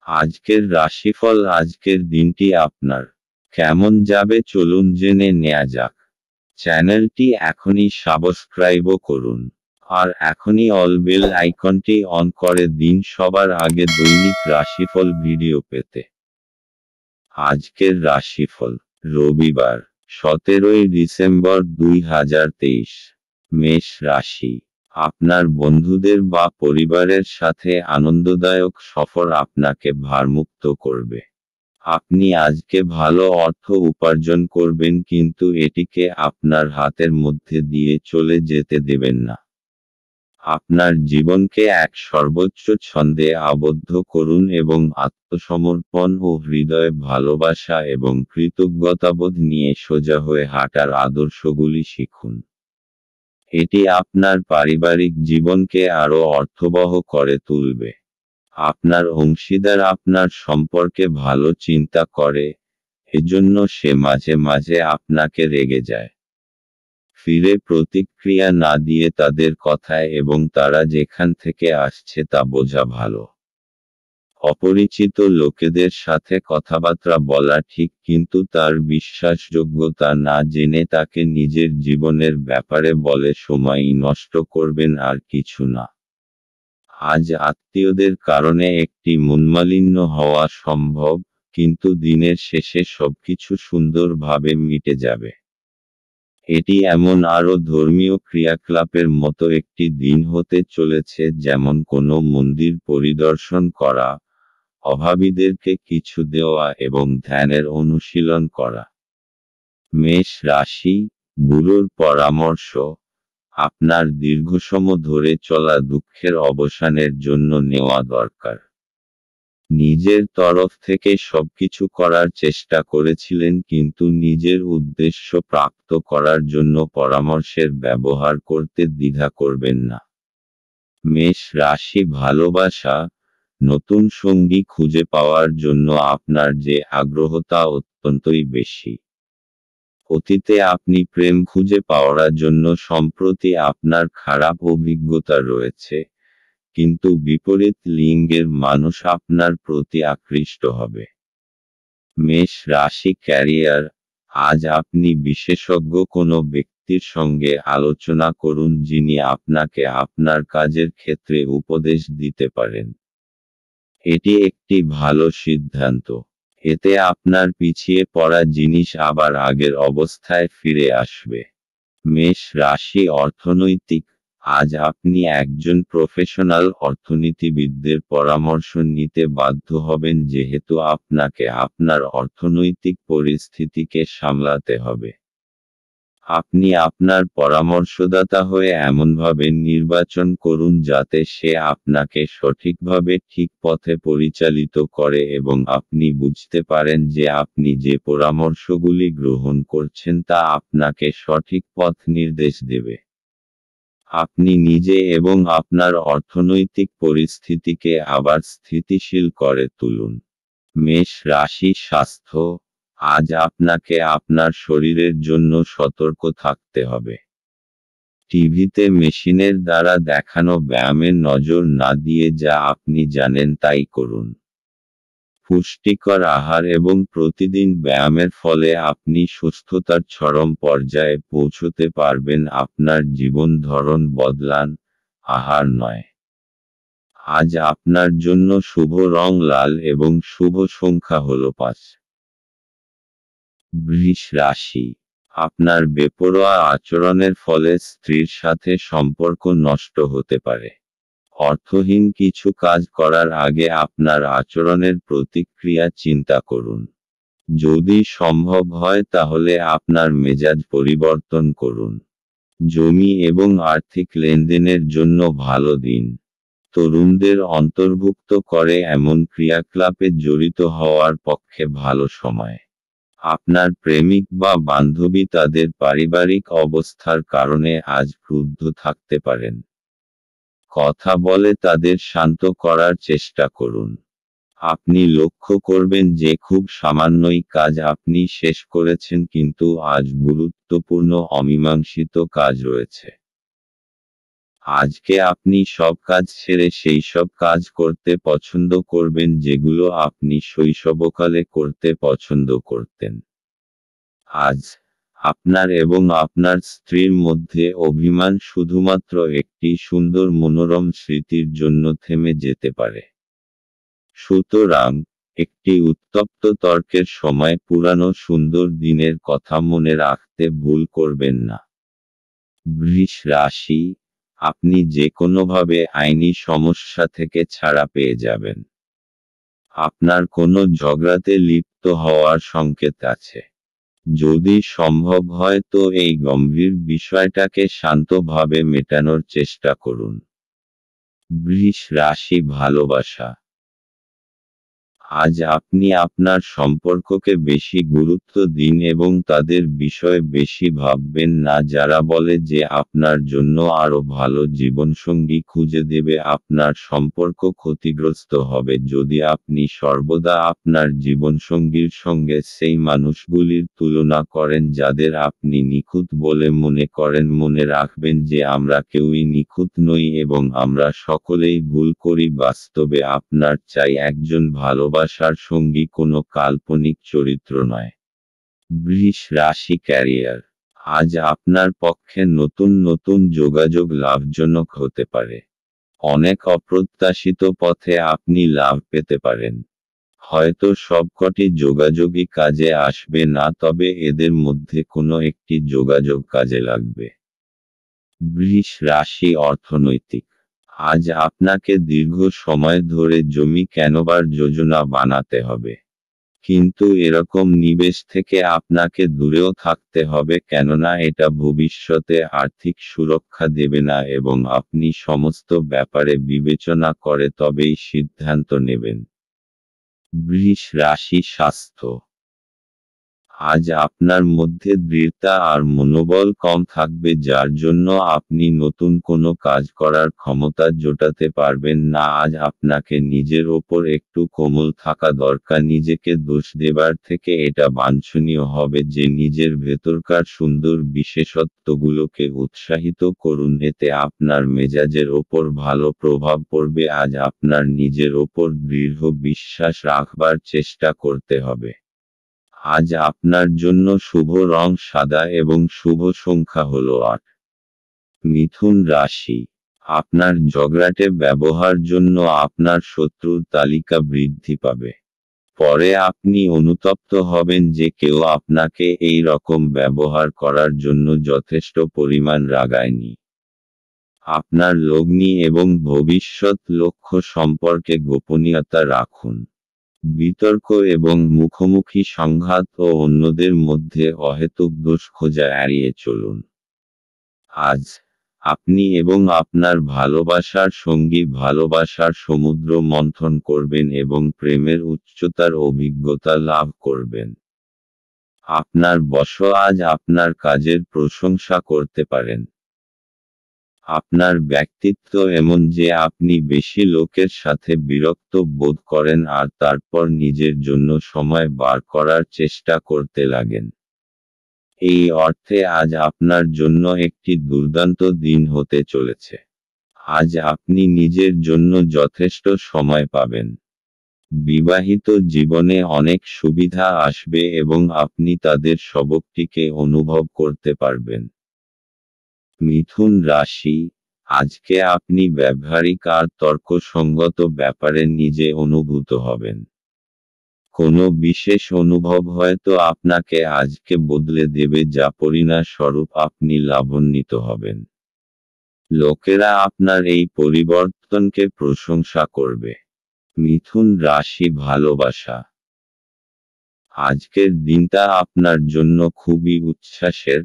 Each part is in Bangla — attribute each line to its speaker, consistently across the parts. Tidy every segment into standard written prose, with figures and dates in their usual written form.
Speaker 1: আজকের রাশিফল। আজকের দিনটি আপনার কেমন যাবে চলুন জেনে নেওয়া যাক। চ্যানেলটি এখনই সাবস্ক্রাইবও করুন, আর এখনই অল বেল আইকনটি অন করে দিন সবার আগে দৈনিক রাশিফল ভিডিও পেতে। আজকের রাশিফল রবিবার 17ই ডিসেম্বর 2023। মেষ রাশি। আপনার বন্ধুদের বা পরিবারের সাথে আনন্দদায়ক সফর আপনাকে ভারমুক্ত করবে। আপনি আজকে ভালো অর্থ উপার্জন করবেন, কিন্তু এটিকে আপনার হাতের মধ্যে দিয়ে চলে যেতে দেবেন না। আপনার জীবনকে এক সর্বোচ্চ ছন্দে আবদ্ধ করুন এবং আত্মসমর্পণ ও হৃদয়ে ভালোবাসা এবং কৃতজ্ঞতাবোধ নিয়ে সোজা হয়ে হাঁটার আদর্শগুলি শিখুন। এটি আপনার পারিবারিক জীবনকে আরও অর্থবহ করে তুলবে। আপনার অংশীদার আপনার সম্পর্কে ভালো চিন্তা করে, এজন্য সে মাঝে মাঝে আপনাকে রেগে যায়। ফিরে প্রতিক্রিয়া না দিয়ে তাদের কথায় এবং তারা যেখান থেকে আসছে তা বোঝা ভালো। অপরিচিত লোকেদের সাথে কথাবার্তা বলা ঠিক, কিন্তু তার বিশ্বাসযোগ্যতা না জেনে তাকে নিজের জীবনের ব্যাপারে বলে সময়ই নষ্ট করবেন, আর কিছু না। আজ আত্মীয়দের কারণে একটি মনমালিন্য হওয়া সম্ভব, কিন্তু দিনের শেষে সবকিছু সুন্দরভাবে মিটে যাবে। এটি এমন আরও ধর্মীয় ক্রিয়াকলাপের মতো একটি দিন হতে চলেছে, যেমন কোনো মন্দির পরিদর্শন করা, অভাবীদেরকে কিছু দেওয়া এবং ধ্যানের অনুশীলন করা। মেষ রাশি। গুরুর পরামর্শ। আপনার দীর্ঘসম ধরে চলা দুঃখের অবসানের জন্য নেওয়া দরকার। নিজের তরফ থেকে সবকিছু করার চেষ্টা করেছিলেন, কিন্তু নিজের উদ্দেশ্য প্রাপ্ত করার জন্য পরামর্শের ব্যবহার করতে দ্বিধা করবেন না। মেষ রাশি। ভালোবাসা। নতুন সঙ্গী খুঁজে পাওয়ার জন্য আপনার যে আগ্রহ তা অত্যন্তই বেশি। অতীতে আপনি প্রেম খুঁজে পাওয়ার জন্য সম্প্রতি আপনার খারাপ অভিজ্ঞতা রয়েছে, কিন্তু বিপরীত লিঙ্গের মানুষ আপনার প্রতি আকৃষ্ট হবে। মেষ রাশি। ক্যারিয়ার। আজ আপনি বিশেষজ্ঞ কোনো ব্যক্তির সঙ্গে আলোচনা করুন, যিনি আপনাকে আপনার কাজের ক্ষেত্রে উপদেশ দিতে পারেন। এটি একটি ভালো সিদ্ধান্ত। এতে আপনার পিছিয়ে পড়া জিনিস আবার আগের অবস্থায় ফিরে আসবে। মেষ রাশি। অর্থনৈতিক। আজ আপনি একজন প্রফেশনাল অর্থনীতিবিদদের পরামর্শ নিতে বাধ্য হবেন, যেহেতু আপনাকে আপনার অর্থনৈতিক পরিস্থিতিকে সামলাতে হবে। আপনি আপনার পরামর্শদাতা হয়ে এমনভাবে নির্বাচন করুন যাতে সে আপনাকে সঠিকভাবে ঠিক পথে পরিচালিত করে এবং আপনি বুঝতে পারেন যে আপনি যে পরামর্শগুলি গ্রহণ করছেন তা আপনাকে সঠিক পথ নির্দেশ দেবে। আপনি নিজে এবং আপনার অর্থনৈতিক পরিস্থিতিকে আবার স্থিতিশীল করে তুলুন। মেষ রাশি। স্বাস্থ্য। আজ আপনাকে আপনার শরীরের জন্য সতর্ক থাকতে হবে। টিভিতে মেশিনের দ্বারা দেখানো ব্যায়ামের নজর না দিয়ে যা আপনি জানেন তাই করুন। পুষ্টিকর আহার এবং প্রতিদিন ব্যায়ামের ফলে আপনি সুস্থতার চরম পর্যায়ে পৌঁছতে পারবেন। আপনার জীবন ধরন বদলান, আহার নয়। আজ আপনার জন্য শুভ রং লাল এবং শুভ সংখ্যা হল 5। বৃষ রাশি। আপনার বেপরোয়া আচরণের ফলে স্ত্রীর সাথে সম্পর্ক নষ্ট হতে পারে। অর্থহীন কিছু কাজ করার আগে আপনার আচরণের প্রতিক্রিয়া চিন্তা করুন। যদি সম্ভব হয় তাহলে আপনার মেজাজ পরিবর্তন করুন। জমি এবং আর্থিক লেনদেনের জন্য ভালো দিন। তরুণদের অন্তর্ভুক্ত করে এমন ক্রিয়াকলাপে জড়িত হওয়ার পক্ষে ভালো সময়। আপনার প্রেমিক বা বান্ধবী তাদের পারিবারিক অবস্থার কারণে আজ ক্রুদ্ধ থাকতে পারেন। কথা বলে তাদের শান্ত করার চেষ্টা করুন। আপনি লক্ষ্য করবেন যে খুব সামান্যই কাজ আপনি শেষ করেছেন, কিন্তু আজ গুরুত্বপূর্ণ অমীমাংসিত কাজ রয়েছে। আজকে আপনি সব কাজ ছেড়ে সেই সব কাজ করতে পছন্দ করবেন যেগুলো আপনি শৈশবকালে করতে পছন্দ করতেন। আজ আপনার এবং আপনার স্ত্রীর মধ্যে অভিমান শুধুমাত্র একটি সুন্দর মনোরম স্মৃতির জন্য থেমে যেতে পারে। সুতরাং, একটি উত্তপ্ত তর্কের সময় পুরানো সুন্দর দিনের কথা মনে রাখতে ভুল করবেন না। বৃষ রাশি, আপনি যে কোনোভাবে আইনি সমস্যা থেকে ছাড়া পেয়ে যাবেন। আপনার কোনো ঝগড়াতে লিপ্ত হওয়ার সংকেত আছে। যদি সম্ভব হয় তো এই গম্ভীর বিষয়টাকে শান্তভাবে মেটানোর চেষ্টা করুন। বৃষ রাশি ভালোবাসা, আজ আপনি আপনার সম্পর্ককে বেশি গুরুত্ব দিন এবং তাদের বিষয়ে বেশি ভাববেন না যারা বলে যে আপনার জন্য আরও ভালো জীবনসঙ্গী খুঁজে দেবে। আপনার সম্পর্ক ক্ষতিগ্রস্ত হবে যদি আপনি সর্বদা আপনার জীবনসঙ্গীর সঙ্গে সেই মানুষগুলির তুলনা করেন যাদের আপনি নিখুঁত বলে মনে করেন। মনে রাখবেন যে আমরা কেউই নিখুঁত নই এবং আমরা সকলেই ভুল করি। বাস্তবে আপনার চাই একজন ভালোবাসার সঙ্গী, কোনো কাল্পনিক চরিত্র নয়। বৃষ রাশি ক্যারিয়ার, আজ আপনার পক্ষে নতুন নতুন যোগাযোগ লাভজনক হতে পারে। অনেক অপ্রত্যাশিত পথে আপনি লাভ পেতে পারেন। হয়তো সবকটি যোগাযোগই কাজে আসবে না, তবে এদের মধ্যে কোনো একটি যোগাযোগ কাজে লাগবে। বৃষ রাশি অর্থনৈতিক, আজ আপনাকে দীর্ঘ সময় ধরে জমি কেনবার যোজনা বানাতে হবে। কিন্তু এরকম নিবেশ থেকে আপনাকে দূরেও থাকতে হবে, কেননা এটা ভবিষ্যতে আর্থিক সুরক্ষা দেবে না এবং আপনি সমস্ত ব্যাপারে বিবেচনা করে তবেই সিদ্ধান্ত নেবেন। বৃষ রাশি স্বাস্থ্য, আজ আপনার মধ্যে দৃঢ়তা আর মনোবল কম থাকবে যার জন্য আপনি নতুন কোনো কাজ করার ক্ষমতা জোটাতে পারবেন না। আজ আপনাকে নিজের ওপর একটু কোমল থাকা দরকার। নিজেকে দোষ দেবার থেকে এটা বাঞ্ছনীয় হবে যে নিজের ভেতরকার সুন্দর বিশেষত্বগুলোকে উৎসাহিত করুন, এতে আপনার মেজাজের ওপর ভালো প্রভাব পড়বে। আজ আপনার নিজের ওপর দৃঢ় বিশ্বাস রাখবার চেষ্টা করতে হবে। আজ আপনার জন্য শুভ রং সাদা এবং শুভ সংখ্যা হলো 8। মিথুন রাশি, আপনার ঝগড়াটে ব্যবহার জন্য আপনার শত্রুর তালিকা বৃদ্ধি পাবে। পরে আপনি অনুতপ্ত হবেন যে কেউ আপনাকে এই রকম ব্যবহার করার জন্য যথেষ্ট পরিমাণ রাগায়নি। আপনার লগ্নি এবং ভবিষ্যৎ লক্ষ্য সম্পর্কে গোপনীয়তা রাখুন। বিতর্ক এবং মুখোমুখি সংঘাত ও অন্যদের মধ্যে অহেতুক দোষ খোঁজা এড়িয়ে চলুন। আজ আপনি এবং আপনার ভালোবাসার সঙ্গী ভালোবাসার সমুদ্র মন্থন করবেন এবং প্রেমের উচ্চতার অভিজ্ঞতা লাভ করবেন। আপনার বস আজ আপনার কাজের প্রশংসা করতে পারেন। আপনার ব্যক্তিত্ব এমন যে আপনি বেশি লোকের সাথে বিরক্ত বোধ করেন আর তারপর নিজের জন্য সময় বার করার চেষ্টা করতে লাগেন। এই অর্থে আজ আপনার জন্য একটি দুর্দান্ত দিন হতে চলেছে। আজ আপনি নিজের জন্য যথেষ্ট সময় পাবেন। বিবাহিত জীবনে অনেক সুবিধা আসবে এবং আপনি তাদের সবকটিকে অনুভব করতে পারবেন। মিথুন রাশি, আজকে আপনি ব্যবহারিক আর তর্কসঙ্গত ব্যাপারে নিজে অনুভূত হবেন। কোনো বিশেষ অনুভব হয়তো আপনাকে আজকে বদলে দেবে, যা পরিণামস্বরূপ আপনি লাভান্বিত হবেন। লোকেরা আপনার এই পরিবর্তনকে প্রশংসা করবে। মিথুন রাশি ভালোবাসা, আজকের দিনটা আপনার জন্য খুবই উচ্ছ্বাসের,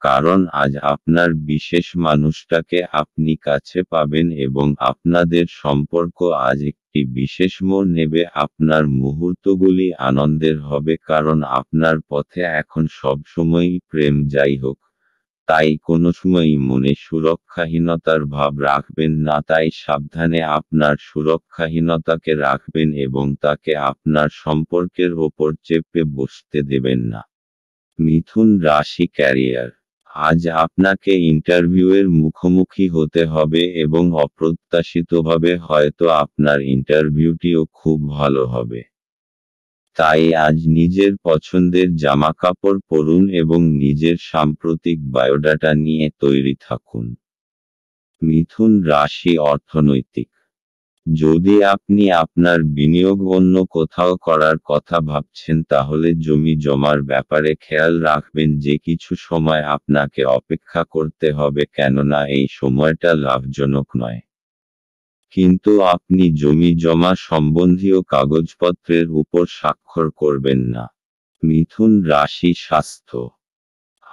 Speaker 1: কারণ আজ আপনার বিশেষ মানুষটাকে আপনি কাছে পাবেন এবং আপনাদের সম্পর্ক আজ একটি বিশেষ মোড় নেবে। আপনার মুহূর্তগুলি আনন্দের হবে কারণ আপনার পথে এখন সবসময়ই প্রেম। যাই হোক, তাই কোনো সময়ই মনে সুরক্ষাহীনতার ভাব রাখবেন না। তাই সাবধানে আপনার সুরক্ষাহীনতাকে রাখবেন এবং তাকে আপনার সম্পর্কের ওপর চেপে বসতে দেবেন না। মিথুন রাশি ক্যারিয়ার, আজ আপনাকে ইন্টারভিউয়ের মুখোমুখি হতে হবে এবং অপ্রত্যাশিতভাবে হয়তো আপনার ইন্টারভিউটিও খুব ভালো হবে। তাই আজ নিজের পছন্দের জামাকাপড় পরুন এবং নিজের সাম্প্রতিক বায়োডাটা নিয়ে তৈরি থাকুন। মিথুন রাশি অর্থনৈতিক। যদি আপনি আপনার বিনিয়োগ অন্য কোথাও করার কথা ভাবছেন তাহলে জমি জমার ব্যাপারে খেয়াল রাখবেন যে কিছু সময় আপনাকে অপেক্ষা করতে হবে, কেননা এই সময়টা লাভজনক নয়। কিন্তু আপনি জমি জমা সম্বন্ধীয় কাগজপত্রের উপর স্বাক্ষর করবেন না। মিথুন রাশি স্বাস্থ্য।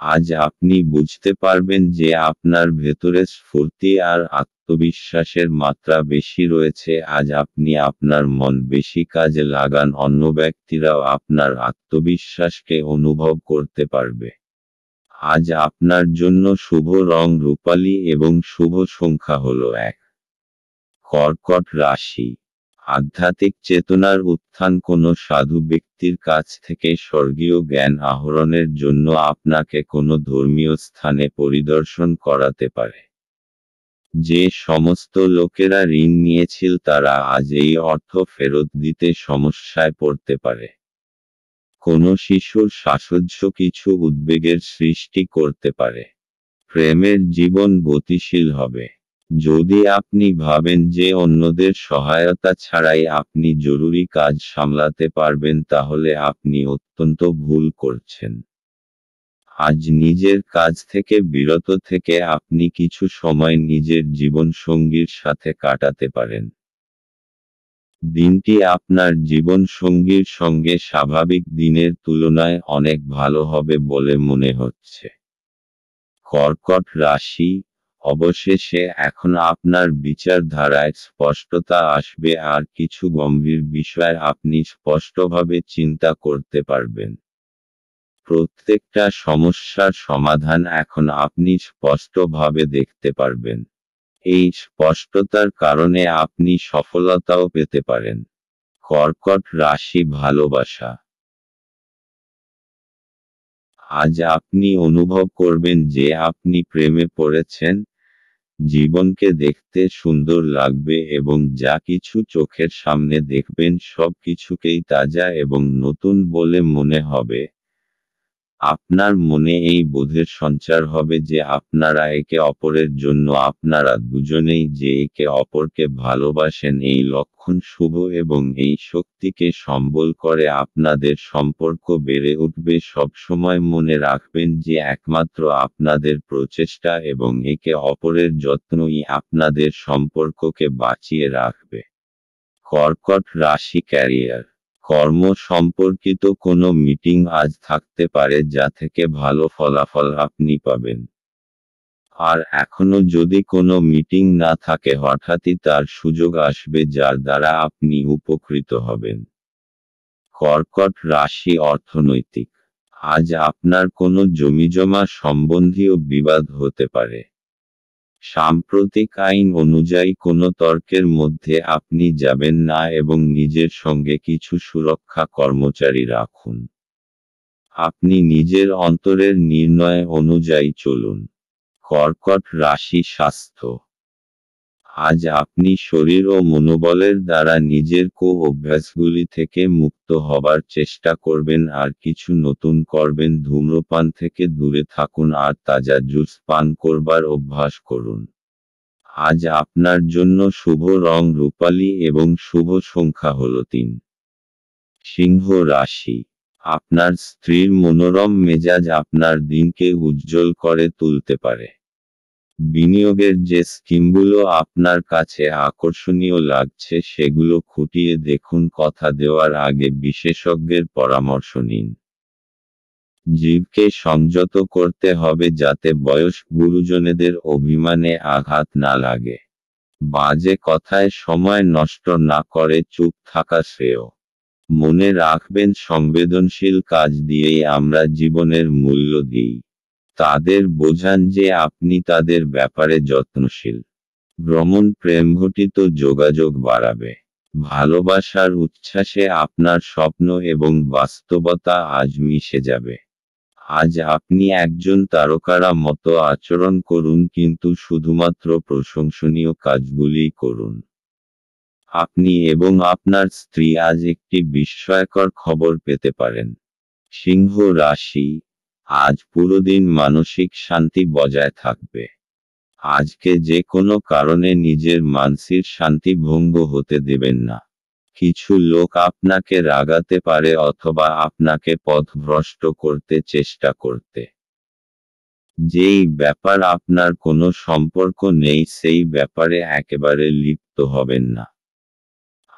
Speaker 1: আজ আপনি বুঝতে পারবেন যে আপনার ভেতরে স্ফূর্তি আর আত্মবিশ্বাসের মাত্রা বেশি রয়েছে। আজ আপনি আপনার মন বেশি কাজে লাগান, অন্য ব্যক্তিরাও আপনার আত্মবিশ্বাসকে অনুভব করতে পারবে। আজ আপনার জন্য শুভ রং রূপালী এবং শুভ সংখ্যা হলো 1। কর্কট রাশি। আধ্যাত্মিক চেতনার উত্থান। কোনো সাধু ব্যক্তির কাছ থেকে স্বর্গীয় জ্ঞান আহরণের জন্য আপনাকে কোনো ধর্মীয় স্থানে পরিদর্শন করাতে পারে। যে সমস্ত লোকেরা ঋণ নিয়েছিল তারা আজ এই অর্থ ফেরত দিতে সমস্যায় পড়তে পারে। কোনো শিশুর শ্বাসোচ্ছ কিছু উদ্বেগের সৃষ্টি করতে পারে। প্রেমের জীবন গতিশীল হবে। যদি আপনি ভাবেন যে অন্যদের সহায়তা ছাড়াই আপনি জরুরি কাজ সামলাতে পারবেন তাহলে আপনি অত্যন্ত ভুল করছেন। আজ নিজের কাজ থেকে বিরত থেকে আপনি কিছু সময় নিজের জীবনসঙ্গীর সাথে কাটাতে পারেন। দিনটি আপনার জীবনসঙ্গীর সঙ্গে স্বাভাবিক দিনের তুলনায় অনেক ভালো হবে বলে মনে হচ্ছে। কর্কট রাশি। অবশেষে এখন আপনার বিচারধারায় স্পষ্টতা আসবে আর কিছু গম্ভীর বিষয় আপনি স্পষ্টভাবে চিন্তা করতে পারবেন। প্রত্যেকটা সমস্যার সমাধান এখন আপনি স্পষ্টভাবে দেখতে পারবেন। এই স্পষ্টতার কারণে আপনি সফলতাও পেতে পারেন। কর্কট রাশি ভালোবাসা। আজ আপনি অনুভব করবেন যে আপনি প্রেমে পড়েছেন। জীবনকে দেখতে সুন্দর লাগবে এবং যা কিছু চোখের সামনে দেখবেন সব কিছুকেই তাজা এবং নতুন বলে মনে হবে। আপনার মনে এই বোধের সঞ্চার হবে যে আপনারা একে অপরের জন্য আপনারা দুজনেই যে একে অপরকে ভালোবাসেন। এই লক্ষণ শুভ এবং এই শক্তিকে সম্বল করে আপনাদের সম্পর্ক বেড়ে উঠবে। সবসময় মনে রাখবেন যে একমাত্র আপনাদের প্রচেষ্টা এবং একে অপরের যত্নই আপনাদের সম্পর্ককে বাঁচিয়ে রাখবে। কর্কট রাশি ক্যারিয়ার। কর্ম সম্পর্কিত কোনো মিটিং আজ থাকতে পারে যা থেকে ভালো ফলাফল আপনি পাবেন। আর এখনো যদি কোনো মিটিং না থাকে হঠাৎই তার সুযোগ আসবে যার দ্বারা আপনি উপকৃত হবেন। কর্কট রাশি অর্থনৈতিক। আজ আপনার কোনো জমিজমা সম্বন্ধীয় বিবাদ হতে পারে। সাম্প্রতিক আইন অনুযায়ী কোনো তর্কের মধ্যে আপনি যাবেন না এবং নিজের সঙ্গে কিছু সুরক্ষা কর্মচারী রাখুন। আপনি নিজের অন্তরের নির্ণয় অনুযায়ী চলুন। কর্কট রাশি স্বাস্থ্য। আজ আপনি শরীর ও মনোবলের দ্বারা নিজের অভ্যাসগুলি থেকে মুক্ত হবার চেষ্টা করবেন আর কিছু নতুন করবেন। ধূম্রপান থেকে দূরে থাকুন আর তাজা জুস পান করবার অভ্যাস করুন। আজ আপনার জন্য শুভ রং রূপালী এবং শুভ সংখ্যা হলো 3। সিংহ রাশি। আপনার স্ত্রীর মনোরম মেজাজ আপনার দিনকে উজ্জ্বল করে তুলতে পারে। বিনিয়োগের যে স্কিমগুলো আপনার কাছে আকর্ষণীয় লাগছে সেগুলো খুঁটিয়ে দেখুন। কথা দেওয়ার আগে বিশেষজ্ঞের পরামর্শ নিন। জীবকে সংযত করতে হবে যাতে বয়স্ক গুরুজনেদের অভিমানে আঘাত না লাগে। বাজে কথায় সময় নষ্ট না করে চুপ থাকা শ্রেয়। মনে রাখবেন সংবেদনশীল কাজ দিয়েই আমরা জীবনের মূল্য দিই। তাদের বোঝান যে আপনি তাদের ব্যাপারে যত্নশীল। ভ্রমণ প্রেমঘটিত যোগাযোগ বাড়াবে। ভালোবাসার উচ্ছ্বাসে আপনার স্বপ্ন এবং বাস্তবতা আজ মিশে যাবে। আজ আপনি একজন তারকারা মতো আচরণ করুন, কিন্তু শুধুমাত্র প্রশংসনীয় কাজগুলিই করুন। আপনি এবং আপনার স্ত্রী আজ একটি বিস্ময়কর খবর পেতে পারেন। সিংহ রাশি, আজ পুরো দিন মানসিক শান্তি বজায় থাকবে। আজকে যে কোনো কারণে নিজের মানসিক শান্তি ভঙ্গ হতে দেবেন না। কিছু লোক আপনাকে রাগাতে পারে অথবা আপনাকে পথভ্রষ্ট করতে চেষ্টা করতে। যেই ব্যাপার আপনার কোনো সম্পর্ক নেই সেই ব্যাপারে একেবারে লিপ্ত হবেন না।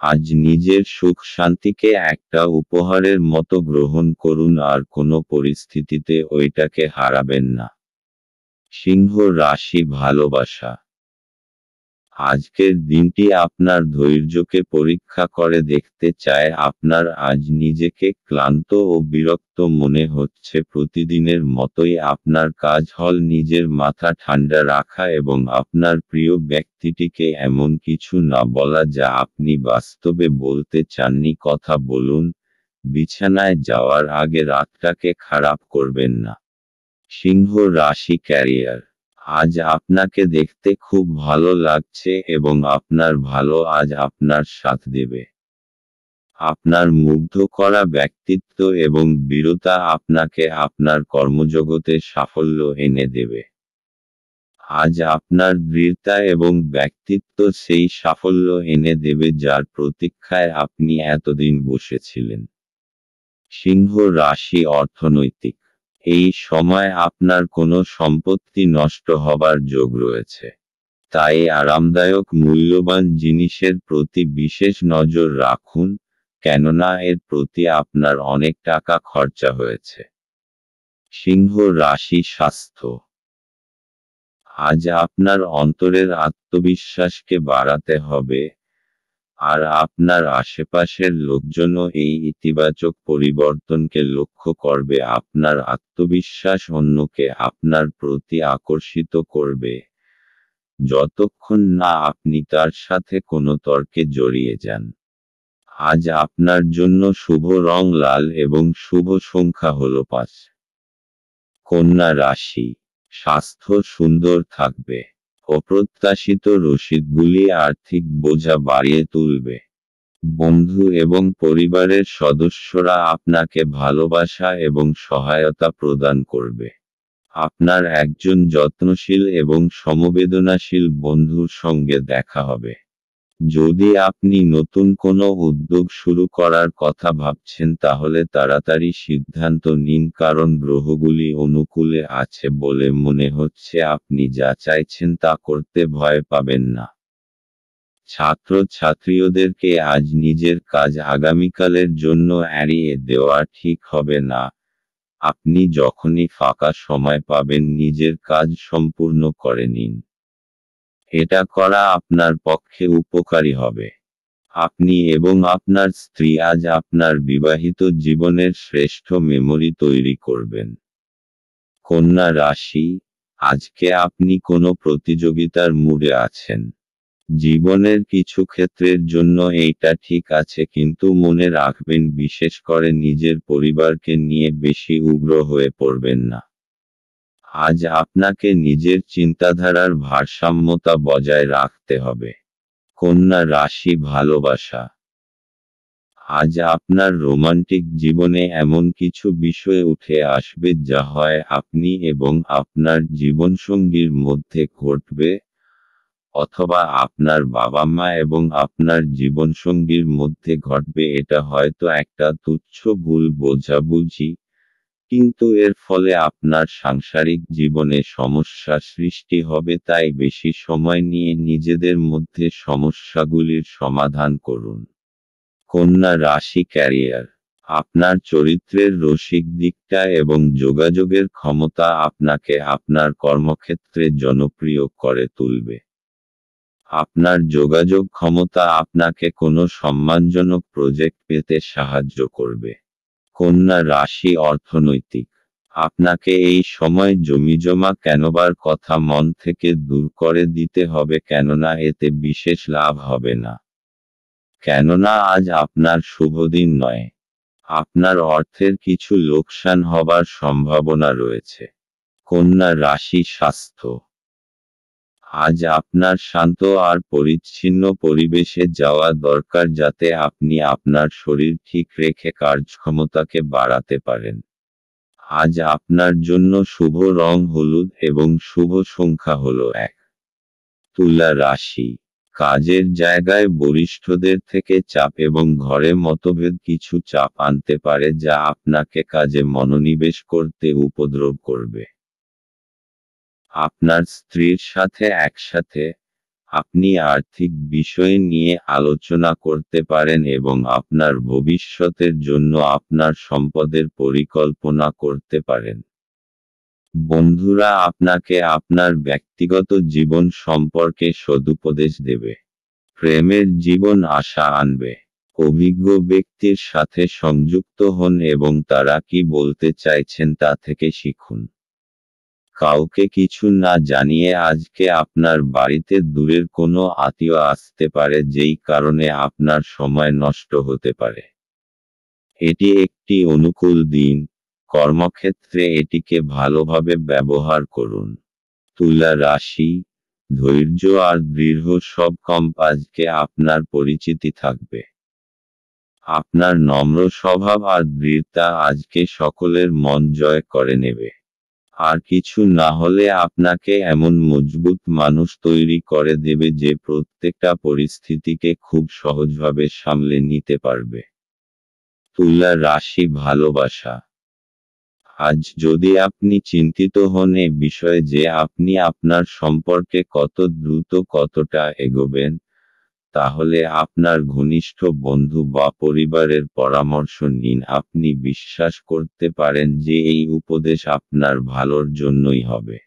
Speaker 1: আজ নিজের সুখ শান্তিকে একটা উপহারের মতো গ্রহণ করুন আর কোনো পরিস্থিতিতে ওইটাকে হারাবেন না। সিংহ রাশি, ভালোবাসা। আজকের দিনটি আপনার ধৈর্যকে পরীক্ষা করে দেখতে চায়। আপনার আজ নিজেকে ক্লান্ত ও বিরক্ত মনে হচ্ছে। প্রতিদিনের মতোই আপনার কাজ হল নিজের মাথা ঠান্ডা রাখা এবং আপনার প্রিয় ব্যক্তিটিকে এমন কিছু না বলা যা আপনি বাস্তবে বলতে চাননি। কথা বলুন, বিছানায় যাওয়ার আগে রাতটাকে খারাপ করবেন না। সিংহ রাশি, ক্যারিয়ার। আজ আপনাকে দেখতে খুব ভালো লাগছে এবং আপনার ভালো আজ আপনার সাথ দেবে। আপনার মুগ্ধ করা ব্যক্তিত্ব এবং বীরতা আপনাকে আপনার কর্মজগতে সাফল্য এনে দেবে। আজ আপনার দৃঢ়তা এবং ব্যক্তিত্ব সেই সাফল্য এনে দেবে যার প্রতীক্ষায় আপনি এতদিন বসেছিলেন। সিংহ রাশি, অর্থনৈতিক। এই সময় আপনার কোনো সম্পত্তি নষ্ট হবার যোগ রয়েছে। তাই আরামদায়ক মূল্যবান জিনিসের প্রতি বিশেষ নজর রাখুন, কেননা এর প্রতি আপনার অনেক টাকা খরচা হয়েছে। সিংহ রাশি, স্বাস্থ্য। আজ আপনার অন্তরের আত্মবিশ্বাসকে বাড়াতে হবে, আর আপনার আশেপাশের লোকজনও এই ইতিবাচক পরিবর্তনকে লক্ষ্য করবে। আপনার আত্মবিশ্বাস অন্যকে আপনার প্রতি আকর্ষিত করবে, যতক্ষণ না আপনি তার সাথে কোনো তর্কে জড়িয়ে যান। আজ আপনার জন্য শুভ রং লাল এবং শুভ সংখ্যা হল 5। কন্যা রাশি, স্বাস্থ্য সুন্দর থাকবে। অপ্রত্যাশিত রসিদগুলি আর্থিক বোঝা বাড়িয়ে তুলবে। বন্ধু এবং পরিবারের সদস্যরা আপনাকে ভালোবাসা এবং সহায়তা প্রদান করবে। আপনার একজন যত্নশীল এবং সমবেদনাশীল বন্ধুর সঙ্গে দেখা হবে। যদি আপনি নতুন কোনো উদ্যোগ শুরু করার কথা ভাবছেন তাহলে তাড়াতাড়ি সিদ্ধান্ত নিন, কারণ গ্রহগুলি অনুকূলে আছে বলে মনে হচ্ছে। আপনি যা চাইছেন তা করতে ভয় পাবেন না। ছাত্রছাত্রীদেরকে আজ নিজের কাজ আগামীকালের জন্য এড়িয়ে দেওয়া ঠিক হবে না। আপনি যখনই ফাঁকা সময় পাবেন নিজের কাজ সম্পূর্ণ করে নিন। এটা করা আপনার পক্ষে উপকারী হবে। আপনি এবং আপনার স্ত্রী আজ আপনার বিবাহিত জীবনের শ্রেষ্ঠ মেমরি তৈরি করবেন। কন্যা রাশি, আজকে আপনি কোনো প্রতিযোগিতার মুডে আছেন। জীবনের কিছু ক্ষেত্রের জন্য এইটা ঠিক আছে, কিন্তু মনে রাখবেন বিশেষ করে নিজের পরিবারকে নিয়ে বেশি উগ্র হয়ে পড়বেন না। আজ আপনাকে নিজের চিন্তাধারার ভারসাম্যতা বজায় রাখতে হবে। কন্যা রাশি, ভালোবাসা। আজ আপনার রোমান্টিক জীবনে এমন কিছু বিষয় উঠে আসবে যা হয় আপনি এবং আপনার জীবনসঙ্গীর মধ্যে ঘটবে, অথবা আপনার বাবা মা এবং আপনার জীবনসঙ্গীর মধ্যে ঘটবে। এটা হয়তো একটা তুচ্ছ ভুল বোঝাবুঝি, কিন্তু এর ফলে আপনার সাংসারিক জীবনে সমস্যা সৃষ্টি হবে। তাই বেশি সময় নিয়ে নিজেদের মধ্যে সমস্যাগুলির সমাধান করুন। কন্যা রাশি, ক্যারিয়ার। আপনার চরিত্রের রসিক দিকটা এবং যোগাযোগের ক্ষমতা আপনাকে আপনার কর্মক্ষেত্রে জনপ্রিয় করে তুলবে। আপনার যোগাযোগ ক্ষমতা আপনাকে কোনো সম্মানজনক প্রজেক্ট পেতে সাহায্য করবে। কন্যা রাশি, অর্থনৈতিক। আপনাকে এই সময় জমিজমা কেনবার কথা মন থেকে দূর করে দিতে হবে, কেননা এতে বিশেষ লাভ হবে না। কেননা আজ আপনার শুভ দিন নয়। আপনার অর্থের কিছু লোকসান হবার সম্ভাবনা রয়েছে। কন্যা রাশি স্বাস্থ্য। আজ আপনার শান্ত আর পরিচ্ছন্ন পরিবেশে যাওয়া দরকার যাতে আপনি আপনার শরীর ঠিক রেখে কার্যক্ষমতাকে বাড়াতে পারেন। আজ আপনার জন্য শুভ রং হলুদ এবং শুভ সংখ্যা হল 1। তুলা রাশি। কাজের জায়গায় বরিষ্ঠদের থেকে চাপ এবং ঘরে মতভেদ কিছু চাপ আনতে পারে যা আপনাকে কাজে মনোনিবেশ করতে উপদ্রব করবে। আপনার স্ত্রীর সাথে একসাথে আপনি আর্থিক বিষয় নিয়ে আলোচনা করতে পারেন এবং আপনার ভবিষ্যতের জন্য আপনার সম্পদের পরিকল্পনা করতে পারেন। বন্ধুরা আপনাকে আপনার ব্যক্তিগত জীবন সম্পর্কে সদুপদেশ দেবে। প্রেমের জীবন আশা আনবে। অভিজ্ঞ ব্যক্তির সাথে সংযুক্ত হন এবং তারা কি বলতে চাইছেন তা থেকে শিখুন। কাউকে কিছু না জানিয়ে আজকে আপনার বাড়িতে দূরের কোনো আত্মীয় আসতে পারে যেই কারণে আপনার সময় নষ্ট হতে পারে। এটি একটি অনুকূল দিন, কর্মক্ষেত্রে এটিকে ভালোভাবে ব্যবহার করুন। তুলা রাশি। ধৈর্য আর দৃঢ় সব আজকে আপনার পরিচিতি থাকবে। আপনার নম্র স্বভাব আর দৃঢ়তা আজকে সকলের মন জয় করে নেবে। আর কিছু না হলে আপনাকে এমন মজবুত মানুষ তৈরি করে দেবে যে প্রত্যেকটা পরিস্থিতিকে খুব সহজভাবে সামলে নিতে পারবে। তুলা রাশি ভালোবাসা। আজ যদি আপনি চিন্তিত হন এ বিষয়ে যে আপনি আপনার সম্পর্কে কত দ্রুত কতটা এগোবেন, তাহলে আপনার ঘনিষ্ঠ বন্ধু বা পরিবারের পরামর্শ নিন। আপনি বিশ্বাস করতে পারেন যে এই উপদেশ আপনার ভালোর জন্যই হবে।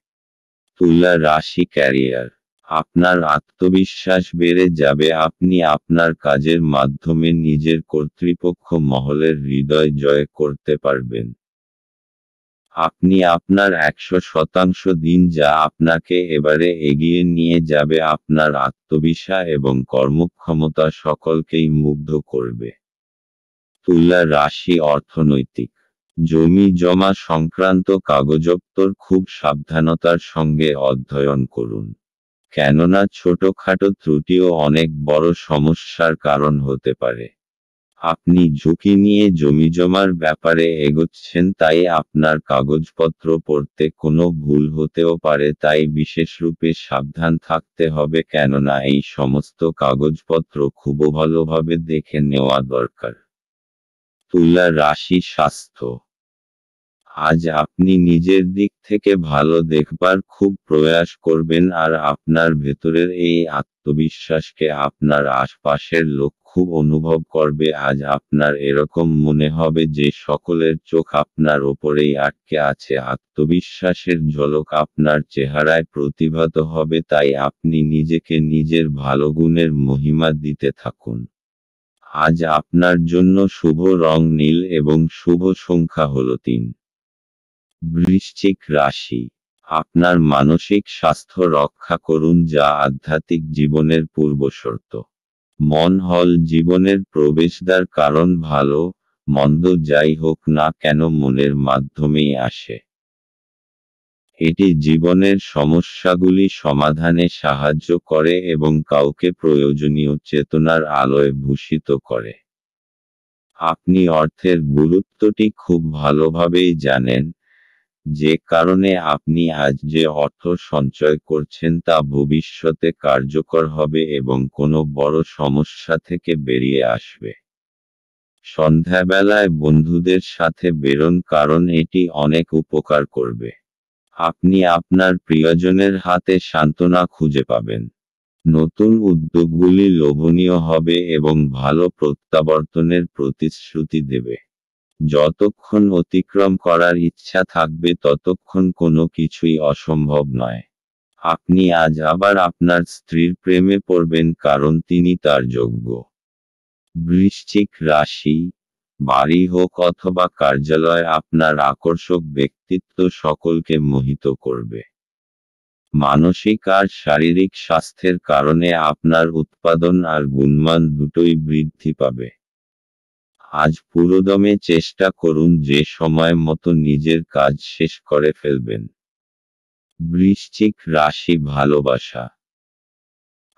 Speaker 1: তুলা রাশি ক্যারিয়ার। আপনার আত্মবিশ্বাস বেড়ে যাবে। আপনি আপনার কাজের মাধ্যমে নিজের কর্তৃপক্ষ মহলের হৃদয় জয় করতে পারবেন। আপনি আপনার 100% দিন যা আপনাকে এবারে এগিয়ে নিয়ে যাবে। আপনার আত্মবিশ্বাস এবং কর্মক্ষমতা সকলকেই মুগ্ধ করবে। তুলা রাশি অর্থনৈতিক। জমি জমা সংক্রান্ত কাগজপত্র খুব সাবধানতার সঙ্গে অধ্যয়ন করুন। কেননা ছোটখাটো ত্রুটিও অনেক বড় সমস্যার কারণ হতে পারে। আপনি ঝুঁকি নিয়ে জমিজমার ব্যাপারে এগোচ্ছেন তাই আপনার কাগজপত্র পড়তে কোনো ভুল হতেও পারে, তাই বিশেষরূপে সাবধান থাকতে হবে কেননা এই সমস্ত কাগজপত্র খুব ভালোভাবে দেখে নেওয়া দরকার। তুলা রাশি স্বাস্থ্য। আজ আপনি নিজের দিক থেকে ভালো দেখবার খুব প্রয়াস করবেন আর আপনার ভেতরের এই আত্মবিশ্বাসকে আপনার আশপাশের লোক খুব অনুভব করবে। আজ আপনার এরকম মনে হবে যে সকলের চোখ আপনার ওপরেই আটকে আছে। আত্মবিশ্বাসের ঝলক আপনার চেহারায় প্রতিভাত হবে, তাই আপনি নিজেকে নিজের ভালো গুণের মহিমা দিতে থাকুন। আজ আপনার জন্য শুভ রং নীল এবং শুভ সংখ্যা হল 3। বৃশ্চিক রাশি। আপনার মানসিক স্বাস্থ্য রক্ষা করুন যা আধ্যাত্মিক জীবনের পূর্বশর্ত। মন হল জীবনের প্রবেশদ্বার, কারণ ভালো মন্দ যাই হোক না কেন মনের মাধ্যমেই আসে। এটি জীবনের সমস্যাগুলি সমাধানে সাহায্য করে এবং কাউকে প্রয়োজনীয় চেতনার আলোয় ভূষিত করে। আপনি অর্থের গুরুত্বটি খুব ভালোভাবেই জানেন, যে কারণে আপনি আজ যে অর্থ সঞ্চয় করছেন তা ভবিষ্যতে কার্যকর হবে এবং কোনো বড় সমস্যা থেকে বেরিয়ে আসবে। সন্ধ্যাবেলায় বন্ধুদের সাথে বেরোন কারণ এটি অনেক উপকার করবে। আপনি আপনার প্রিয়জনের হাতে সান্ত্বনা খুঁজে পাবেন। নতুন উদ্যোগগুলি লোভনীয় হবে এবং ভালো প্রত্যাবর্তনের প্রতিশ্রুতি দেবে। যতক্ষণ অতিক্রম করার ইচ্ছা থাকবে ততক্ষণ কোনো কিছুই অসম্ভব নয়। আপনি আজ আবার আপনার স্ত্রীর প্রেমে পড়বেন কারণ তিনি তার যোগ্য। বৃশ্চিক রাশি। বাড়ি হোক অথবা কার্যালয়, আপনার আকর্ষক ব্যক্তিত্ব সকলকে মোহিত করবে। মানসিক আর শারীরিক স্বাস্থ্যের কারণে আপনার উৎপাদন আর গুণমান দুটোই বৃদ্ধি পাবে। আজ পুরোদমে চেষ্টা করুন যে সময় মতো নিজের কাজ শেষ করে ফেলবেন। বৃশ্চিক রাশি ভালোবাসা।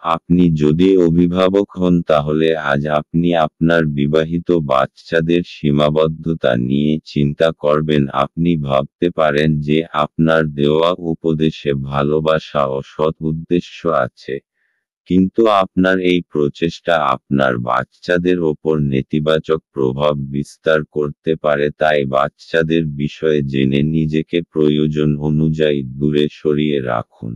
Speaker 1: আপনি যদি অভিভাবক হন তাহলে আজ আপনি আপনার বিবাহিত বাচ্চাদের সীমাবদ্ধতা নিয়ে চিন্তা করবেন। আপনি ভাবতে পারেন যে আপনার দেওয়া উপদেশে ভালোবাসা ও সৎ উদ্দেশ্য আছে, কিন্তু আপনার এই প্রচেষ্টা আপনার বাচ্চাদের ওপর নেতিবাচক প্রভাব বিস্তার করতে পারে। তাই বাচ্চাদের বিষয়ে জেনে নিজেকে প্রয়োজন অনুযায়ী দূরে সরিয়ে রাখুন।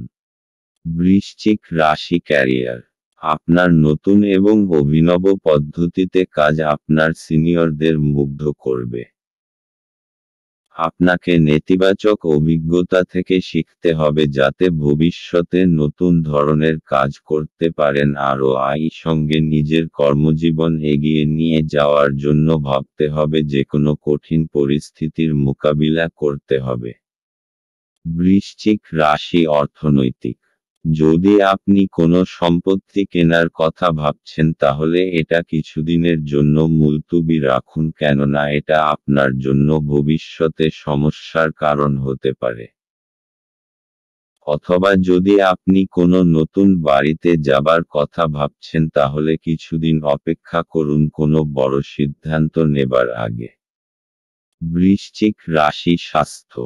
Speaker 1: বৃশ্চিক রাশি ক্যারিয়ার। আপনার নতুন এবং অভিনব পদ্ধতিতে কাজ আপনার সিনিয়রদের মুগ্ধ করবে। আপনাকে নেতিবাচক অভিজ্ঞতা থেকে শিখতে হবে যাতে ভবিষ্যতে নতুন ধরনের কাজ করতে পারেন। আরও সঙ্গে নিজের কর্মজীবন এগিয়ে নিয়ে যাওয়ার জন্য ভাবতে হবে যেকোনো কঠিন পরিস্থিতির মোকাবিলা করতে হবে। বৃশ্চিক রাশি অর্থনৈতিক। যদি আপনি কোনো সম্পত্তি কেনার কথা ভাবছেন তাহলে এটা কিছুদিনের জন্য মুলতুবি রাখুন, কেননা এটা আপনার জন্য ভবিষ্যতে সমস্যার কারণ হতে পারে। অথবা যদি আপনি কোনো নতুন বাড়িতে যাবার কথা ভাবছেন তাহলে কিছুদিন অপেক্ষা করুন কোনো বড় সিদ্ধান্ত নেবার আগে। বৃশ্চিক রাশি স্বাস্থ্য।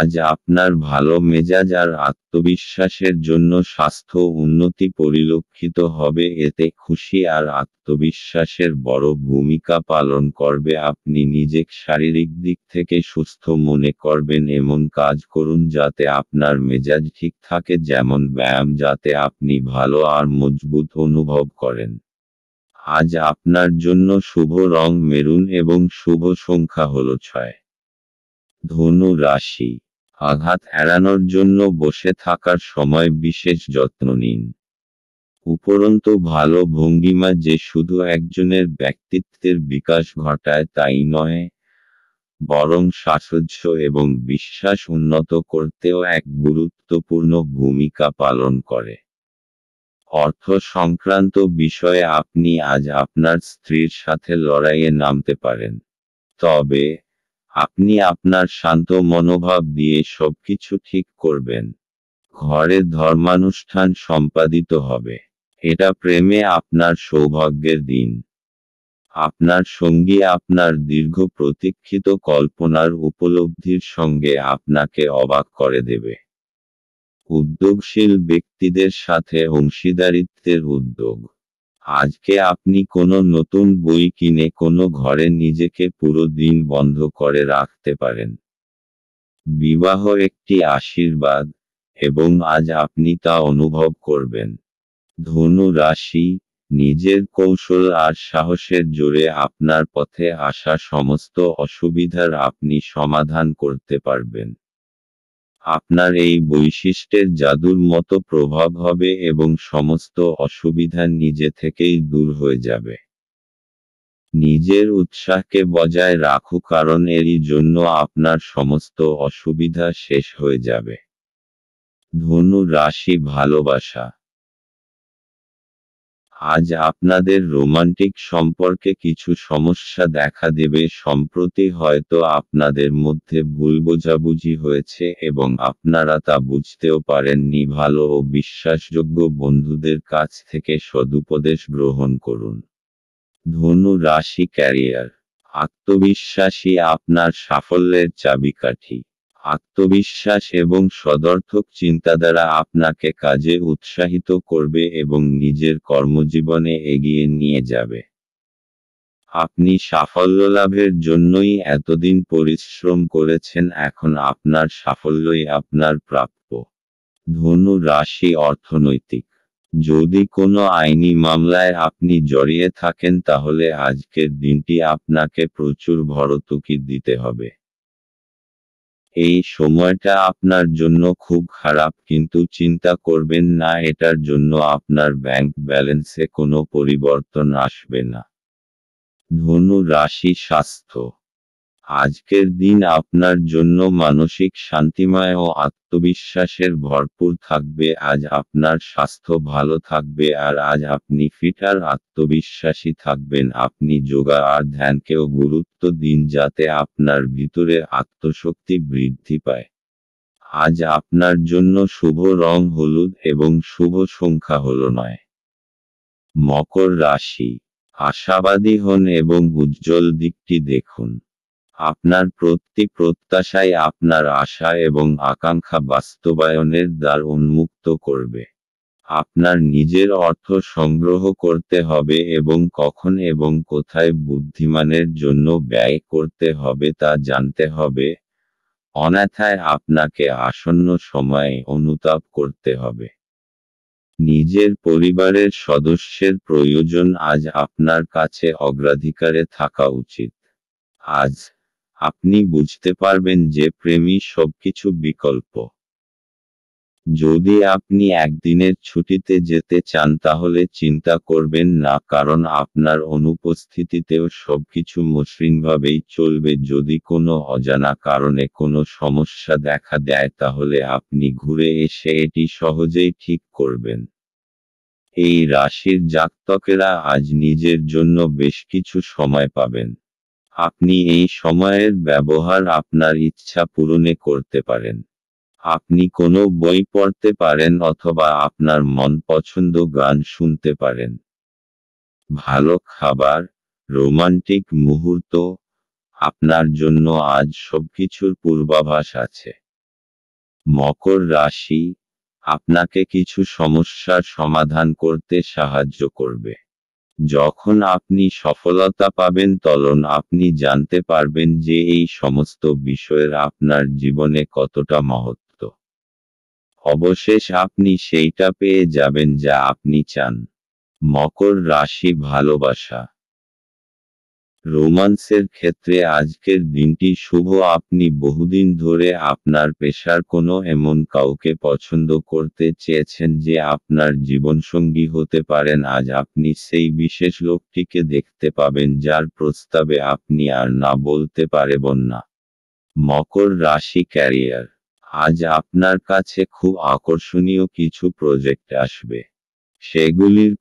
Speaker 1: আজ আপনার ভালো মেজাজ আর আত্মবিশ্বাসের জন্য স্বাস্থ্য উন্নতি পরিলক্ষিত হবে। এতে খুশি আর আত্মবিশ্বাসের বড় ভূমিকা পালন করবে। আপনি নিজেকে শারীরিক দিক থেকে সুস্থ মনে করবেন। এমন কাজ করুন যাতে আপনার মেজাজ ঠিক থাকে, যেমন ব্যায়াম, যাতে আপনি ভালো আর মজবুত অনুভব করেন। আজ আপনার জন্য শুভ রং মেরুন এবং শুভ সংখ্যা হল 6। ধনু রাশি। আঘাত এড়ানোর জন্য বসে থাকার সময় বিশেষ যত্ন নিন। উপরন্তু ভালো ভঙ্গিমা যে শুধু একজনের ব্যক্তিত্বের বিকাশ ঘটায় তাই নয়, বরং সাহচর্য এবং বিশ্বাস উন্নত করতেও এক গুরুত্বপূর্ণ ভূমিকা পালন করে। অর্থ সংক্রান্ত বিষয়ে আপনি আজ আপনার স্ত্রীর সাথে লড়াইয়ে নামতে পারেন, তবে আপনি আপনার শান্ত মনোভাব দিয়ে সবকিছু ঠিক করবেন। ঘরে ধর্মানুষ্ঠান সম্পাদিত হবে। এটা প্রেমে আপনার সৌভাগ্যের দিন। আপনার সঙ্গী আপনার দীর্ঘ প্রতীক্ষিত কল্পনার উপলব্ধির সঙ্গে আপনাকে অবাক করে দেবে। উদ্যোগশীল ব্যক্তিদের সাথে অংশীদারিত্বের উদ্যোগ। আজকে আপনি কোনো নতুন বই কিনে কোনো ঘরে নিজেকে পুরো দিন বন্ধ করে রাখতে পারেন। বিবাহ একটি আশীর্বাদ, এবং আজ আপনি তা অনুভব করবেন। ধনু রাশি। নিজের কৌশল আর সাহসের জোরে আপনার পথে আসা সমস্ত অসুবিধার আপনি সমাধান করতে পারবেন। আপনার এই বৈশিষ্ট্যের জাদুর মতো প্রভাব হবে এবং সমস্ত অসুবিধা নিজে থেকেই দূর হয়ে যাবে। নিজের উৎসাহকে বজায় রাখুন, কারণ এরই জন্য আপনার সমস্ত অসুবিধা শেষ হয়ে যাবে। ধনু রাশি ভালোবাসা। আজ আপনাদের রোমান্টিক সম্পর্কে কিছু সমস্যা দেখা দেবে। সম্প্রতি হয়তো আপনাদের মধ্যে ভুল বোঝাবুঝি হয়েছে এবং আপনারা তা বুঝতেও পারেননি। ভালো ও বিশ্বাসযোগ্য বন্ধুদের কাছ থেকে সদুপদেশ গ্রহণ করুন। ধনু রাশি ক্যারিয়ার। আত্মবিশ্বাসী আপনার সাফল্যের চাবিকাঠি। আত্মবিশ্বাস এবং সদর্থক চিন্তাধারা আপনাকে কাজে উৎসাহিত করবে এবং নিজের কর্মজীবনে এগিয়ে নিয়ে যাবে। আপনি সাফল্য লাভের জন্যই এতদিন পরিশ্রম করেছেন, এখন আপনার সাফল্যই আপনার প্রাপ্য। ধনু রাশি অর্থনৈতিক। যদি কোনো আইনি মামলায় আপনি জড়িয়ে থাকেন তাহলে আজকের দিনটি আপনাকে প্রচুর ভর্তুকি দিতে হবে। এই সময়টা আপনার জন্য খুব খারাপ, কিন্তু চিন্তা করবেন না, এটার জন্য আপনার ব্যাংক ব্যালেন্সে কোনো পরিবর্তন আসবে না। ধনু রাশি স্বাস্থ্য। আজকের দিন আপনার জন্য মানসিক শান্তিময় ও আত্মবিশ্বাসের ভরপুর থাকবে। আজ আপনার স্বাস্থ্য ভালো থাকবে আর আজ আপনি ফিট আর আত্মবিশ্বাসী থাকবেন। আপনি যোগা আর ধ্যানকেও গুরুত্ব দিন যাতে আপনার ভিতরে আত্মশক্তি বৃদ্ধি পায়। আজ আপনার জন্য শুভ রং হলুদ এবং শুভ সংখ্যা হল 9। মকর রাশি, আশাবাদী হন এবং উজ্জ্বল দিকটি দেখুন। আপনার প্রতি প্রত্যাশাই আপনার আশা এবং আকাঙ্ক্ষা বাস্তবায়নের দ্বার উন্মুক্ত করবে। আপনার নিজের অর্থ সংগ্রহ করতে হবে এবং কখন এবং কোথায় বুদ্ধিমানের জন্য ব্যয় করতে হবে তা জানতে হবে, অন্যথায় আপনাকে আসন্ন সময়ে অনুতাপ করতে হবে। নিজের পরিবারের সদস্যের প্রয়োজন আজ আপনার কাছে অগ্রাধিকারে থাকা উচিত। আজ আপনি বুঝতে পারবেন যে প্রেমই সবকিছু বিকল্প। যদি আপনি একদিনের ছুটিতে যেতে চান তাহলে চিন্তা করবেন না, কারণ আপনার অনুপস্থিতিতেও সবকিছু মসৃণভাবেই চলবে। যদি কোনো অজানা কারণে কোনো সমস্যা দেখা দেয় তাহলে আপনি ঘুরে এসে এটি সহজেই ঠিক করবেন। এই রাশির জাতকেরা আজ নিজের জন্য বেশ কিছু সময় পাবেন। আপনি এই সময়ের ব্যবহার আপনার ইচ্ছা পূরণে করতে পারেন। আপনি কোনো বই পড়তে পারেন অথবা আপনার মন পছন্দ গান শুনতে পারেন। ভালো খাবার, রোমান্টিক মুহূর্ত, আপনার জন্য আজ সবকিছুর পূর্বাভাস আছে। মকর রাশি, আপনাকে কিছু সমস্যার সমাধান করতে সাহায্য করবে। যখন আপনি সফলতা পাবেন তখন আপনি জানতে পারবেন যে এই সমস্ত বিষয়ের আপনার জীবনে কতটা মহত্ব। অবশেষ আপনি সেইটা পেয়ে যাবেন যা আপনি চান। মকর রাশি, ভালোবাসা, রোমান্সের ক্ষেত্রে আজকের দিনটি শুভ। আপনি বহুদিন ধরে আপনার পেশার কোনো এমন কাউকে পছন্দ করতে চেয়েছেন যে আপনার জীবনসঙ্গী হতে পারেন। আজ আপনি সেই বিশেষ লোকটিকে দেখতে পাবেন যার প্রস্তাবে আপনি আর না বলতে পারবেন না। মকর রাশি, ক্যারিয়ার, আজ আপনার কাছে খুব আকর্ষণীয় কিছু প্রজেক্ট আসবে। সেগুলির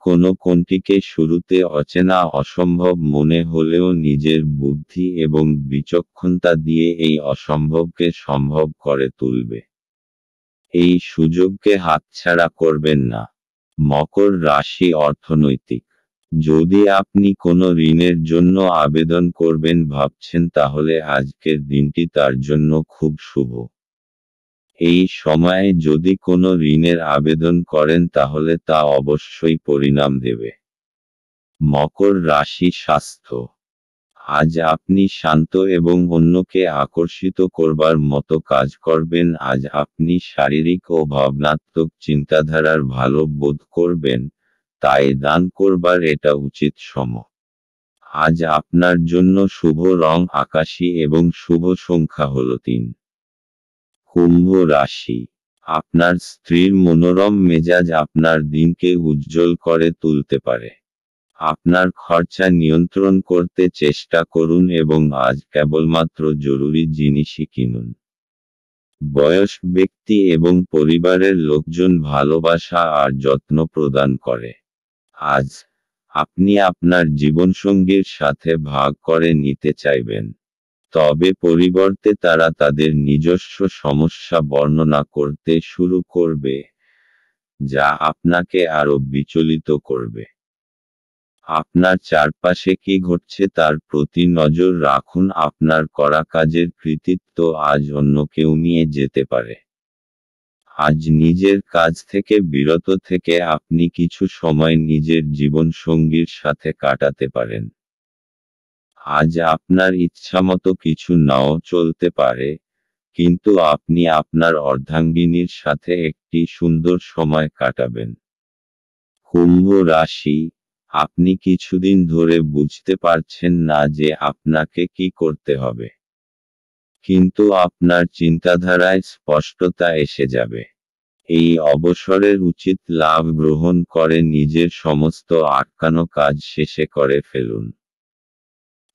Speaker 1: কোনটিকে শুরুতে অচেনা অসম্ভব মনে হলেও নিজের বুদ্ধি এবং বিচক্ষণতা দিয়ে এই অসম্ভবকে সম্ভব করে তুলবে। এই সুযোগকে হাতছাড়া করবেন না। মকর রাশি, অর্থনৈতিক, যদি আপনি কোনো ঋণের জন্য আবেদন করবেন ভাবছেন তাহলে আজকের দিনটি তার জন্য খুব শুভ। এই সময়ে যদি কোনো ঋণের আবেদন করেন তাহলে তা অবশ্যই পরিণাম দেবে। মকর রাশি, স্বাস্থ্য, আজ আপনি শান্ত এবং অন্যকে আকর্ষিত করবার মতো কাজ করবেন। আজ আপনি শারীরিক ও ভাবনাত্মক চিন্তাধারার ভালো বোধ করবেন, তাই দান করবার এটা উচিত সময়। আজ আপনার জন্য শুভ রং আকাশী এবং শুভ সংখ্যা হল 3। কুম্ভ রাশি, আপনার স্ত্রীর মনোরম মেজাজ আপনার দিনকে উজ্জ্বল করে তুলতে পারে। আপনার খরচা নিয়ন্ত্রণ করতে চেষ্টা করুন এবং আজ কেবলমাত্র জরুরি জিনিসই কিনুন। বয়স্ক ব্যক্তি এবং পরিবারের লোকজন ভালোবাসা আর যত্ন প্রদান করে। আজ আপনি আপনার জীবনসঙ্গীর সাথে ভাগ করে নিতে চাইবেন, তবে পরিবর্তে তারা তাদের নিজস্ব সমস্যা বর্ণনা করতে শুরু করবে, যা আপনাকে আরো বিচলিত করবে। আপনার চারপাশে কি ঘটছে তার প্রতি নজর রাখুন। আপনার করা কাজের কৃতিত্ব আজ অন্য কেউ নিয়ে যেতে পারে। আজ নিজের কাজ থেকে বিরত থেকে আপনি কিছু সময় নিজের জীবনসঙ্গীর সাথে কাটাতে পারেন। আজ আপনার ইচ্ছামতো কিছু নাও চলতে পারে, কিন্তু আপনি আপনার অর্ধাঙ্গিনীর সাথে একটি সুন্দর সময় কাটাবেন। কুম্ভ রাশি, আপনি কিছুদিন ধরে বুঝতে পারছেন না যে আপনাকে কি করতে হবে, কিন্তু আপনার চিন্তাধারায় স্পষ্টতা এসে যাবে। এই অবসরের উচিত লাভ গ্রহণ করে নিজের সমস্ত আটকানো কাজ শেষে করে ফেলুন।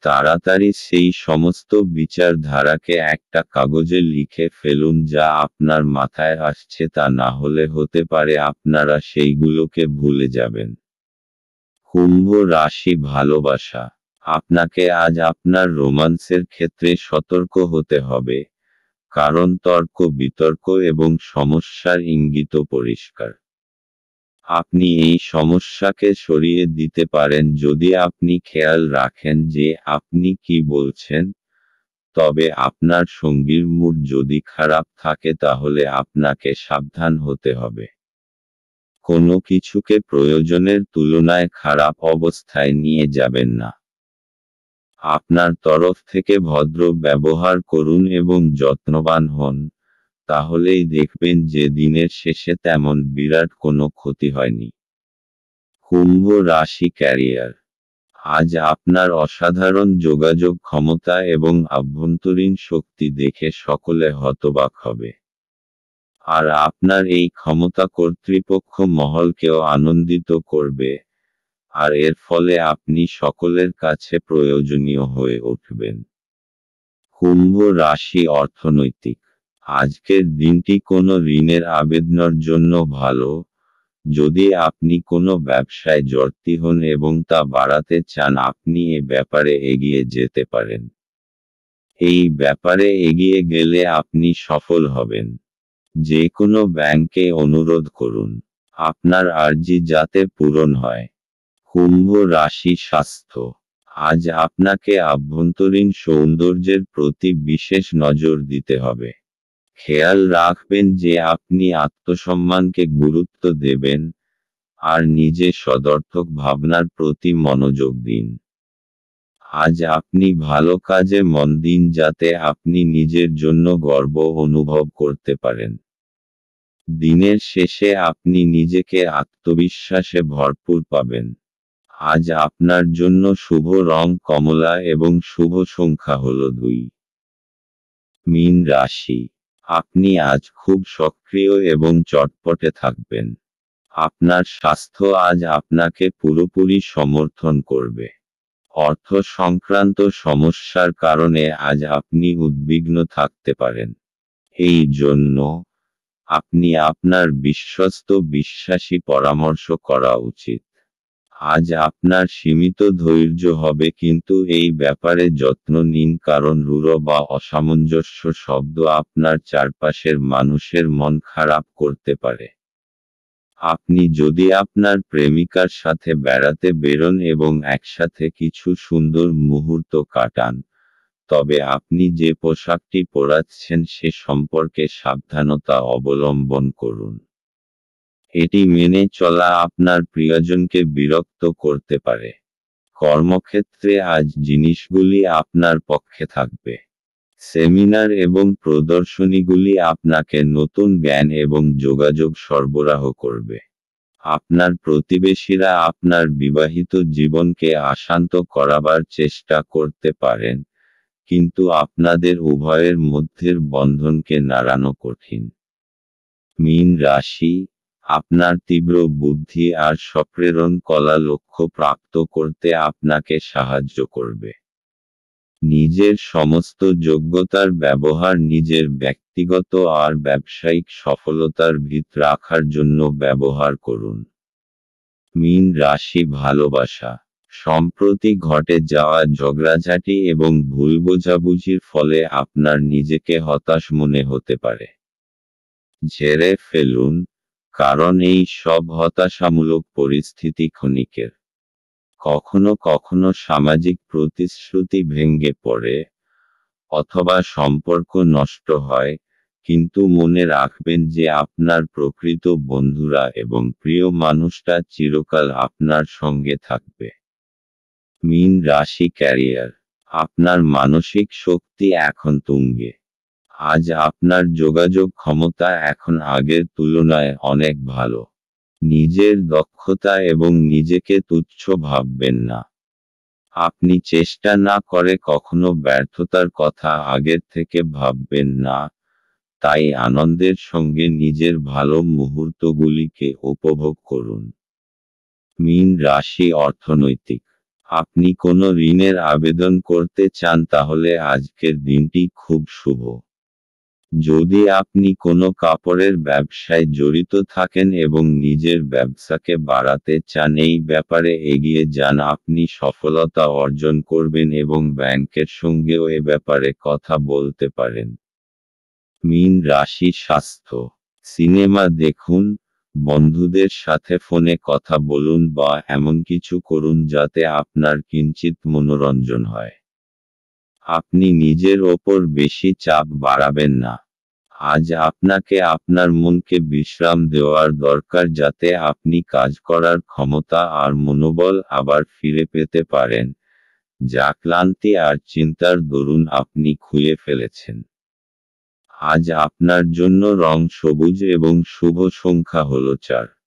Speaker 1: তাড়াতাড়ি সেই সমস্ত বিচারধারাকে একটা কাগজে লিখে ফেলুন যা আপনার মাথায় আসছে, তা না হলে হতে পারে আপনারা সেইগুলোকে ভুলে যাবেন। কুম্ভ রাশি ভালোবাসা। আপনাকে আজ আপনার রোমান্সের ক্ষেত্রে সতর্ক হতে হবে, কারণ তর্ক বিতর্ক এবং সমস্যার ইঙ্গিত পরিষ্কার। আপনি এই সমস্যাকে সরিয়ে দিতে পারেন যদি আপনি খেয়াল রাখেন যে আপনি কি বলছেন, তবে আপনার সঙ্গীর মুড যদি খারাপ থাকে তাহলে আপনাকে সাবধান হতে হবে। কোনো কিছুকে প্রয়োজনের তুলনায় খারাপ অবস্থায় নিয়ে যাবেন না। আপনার তরফ থেকে ভদ্র ব্যবহার করুন এবং যত্নবান হন, তাহলেই দেখবেন যে দিনের শেষে তেমন বিরাট কোনো ক্ষতি হয়নি। কুম্ভ রাশি ক্যারিয়ার। আজ আপনার অসাধারণ যোগাযোগ ক্ষমতা এবং আভ্যন্তরীণ শক্তি দেখে সকলে হতবাক হবে। আর আপনার এই ক্ষমতা কর্তৃপক্ষ মহলকেও আনন্দিত করবে, আর এর ফলে আপনি সকলের কাছে প্রয়োজনীয় হয়ে উঠবেন। কুম্ভ রাশি অর্থনৈতিক। আজকের দিনটি কোনো ঋণের আবেদনের জন্য ভালো। যদি আপনি কোনো ব্যবসায় জড়িত হন এবং তা বাড়াতে চান, আপনি এ ব্যাপারে এগিয়ে যেতে পারেন। এই ব্যাপারে এগিয়ে গেলে আপনি সফল হবেন। যে কোনো ব্যাংকে অনুরোধ করুন, আপনার আর্জি যাতে পূরণ হয়। কুম্ভ রাশি স্বাস্থ্য। আজ আপনাকে আভ্যন্তরীণ সৌন্দর্যের প্রতি বিশেষ নজর দিতে হবে। খেয়াল রাখবেন যে আপনি আত্মসম্মানকে গুরুত্ব দেবেন, আর নিজে সদর্থক ভাবনার প্রতি মনোযোগ দিন। আজ আপনি ভালো কাজে মন দিন যাতে আপনি নিজের জন্য গর্ব অনুভব করতে পারেন। দিনের শেষে আপনি নিজেকে আত্মবিশ্বাসে ভরপুর পাবেন। আজ আপনার জন্য শুভ রং কমলা এবং শুভ সংখ্যা হল 2। মীন রাশি। আপনি আজ খুব সক্রিয় এবং চটপটে থাকবেন। আপনার স্বাস্থ্য আজ আপনাকে পুরোপুরি সমর্থন করবে। অর্থ সংক্রান্ত সমস্যার কারণে আজ আপনি উদ্বিগ্ন থাকতে পারেন। এই জন্য আপনি আপনার বিশ্বস্ত বিশ্বাসী পরামর্শ করা উচিত। আজ আপনার সীমিত ধৈর্য হবে, কিন্তু এই ব্যাপারে যত্ন নিন, কারণ রূঢ় বা অসামঞ্জস্য শব্দ আপনার চারপাশের মানুষের মন খারাপ করতে পারে। আপনি যদি আপনার প্রেমিকার সাথে বেড়াতে বেরোন এবং একসাথে কিছু সুন্দর মুহূর্ত কাটান, তবে আপনি যে পোশাকটি পরাচ্ছেন সে সম্পর্কে সাবধানতা অবলম্বন করুন। এটি মেনে চলা আপনার প্রিয়জনকে বিরক্ত করতে পারে। কর্মক্ষেত্রে আজ জিনিসগুলি আপনার পক্ষে থাকবে। সেমিনার এবং প্রদর্শনীগুলি আপনাকে নতুন জ্ঞান এবং যোগাযোগ সরবরাহ করবে। আপনার প্রতিবেশীরা আপনার বিবাহিত জীবনকে অশান্ত করাবার চেষ্টা করতে পারেন, কিন্তু আপনাদের উভয়ের মধ্যের বন্ধনকে নাড়ানো কঠিন। মীন রাশি। আপনার তীব্র বুদ্ধি আর সপ্রেরণ কলা লক্ষ্য প্রাপ্ত করতে আপনাকে সাহায্য করবে। নিজের সমস্ত যোগ্যতার ব্যবহার নিজের ব্যক্তিগত আর ব্যবসায়িক সফলতার ভিত রাখার জন্য ব্যবহার করুন। মীন রাশি ভালোবাসা। সম্প্রতি ঘটে যাওয়া ঝগড়াঝাটি এবং ভুল বোঝাবুঝির ফলে আপনার নিজেকে হতাশ মনে হতে পারে। ঝেড়ে ফেলুন, কারণ এই সব হতাশামূলক পরিস্থিতি ক্ষণিকের। কখনো কখনো সামাজিক প্রতিশ্রুতি ভেঙে পড়ে, অথবা সম্পর্ক নষ্ট হয়, কিন্তু মনে রাখবেন যে আপনার প্রকৃত বন্ধুরা এবং প্রিয় মানুষটা চিরকাল আপনার সঙ্গে থাকবে। মীন রাশি ক্যারিয়ার। আপনার মানসিক শক্তি এখন তুঙ্গে। আজ আপনার যোগাযোগ ক্ষমতা এখন আগের তুলনায় অনেক ভালো। নিজের দক্ষতা এবং নিজেকে তুচ্ছ ভাববেন না। আপনি চেষ্টা না করে কখনো ব্যর্থতার কথা আগের থেকে ভাববেন না, তাই আনন্দের সঙ্গে নিজের ভালো মুহূর্তগুলিকে উপভোগ করুন। মীন রাশি অর্থনৈতিক। আপনি কোনো ঋণের আবেদন করতে চান তাহলে আজকের দিনটি খুব শুভ। যদি আপনি কোনো কাপড়ের ব্যবসায় জড়িত থাকেন এবং নিজের ব্যবসাকে বাড়াতে চান এই ব্যাপারে এগিয়ে যান, আপনি সফলতা অর্জন করবেন এবং ব্যাংকের সঙ্গেও এ ব্যাপারে কথা বলতে পারেন। মীন রাশি স্বাস্থ্য। সিনেমা দেখুন, বন্ধুদের সাথে ফোনে কথা বলুন বা এমন কিছু করুন যাতে আপনার কিঞ্চিৎ মনোরঞ্জন হয়। আপনি নিজের ওপর বেশি চাপ বাড়াবেন না। আজ আপনাকে আপনার মনকে বিশ্রাম দেওয়ার দরকার যাতে আপনি কাজ করার ক্ষমতা আর মনোবল আবার ফিরে পেতে পারেন, যা ক্লান্তি আর চিন্তার দরুন আপনি খুইয়ে ফেলেছেন। আজ আপনার জন্য রং সবুজ এবং শুভ সংখ্যা হল 4।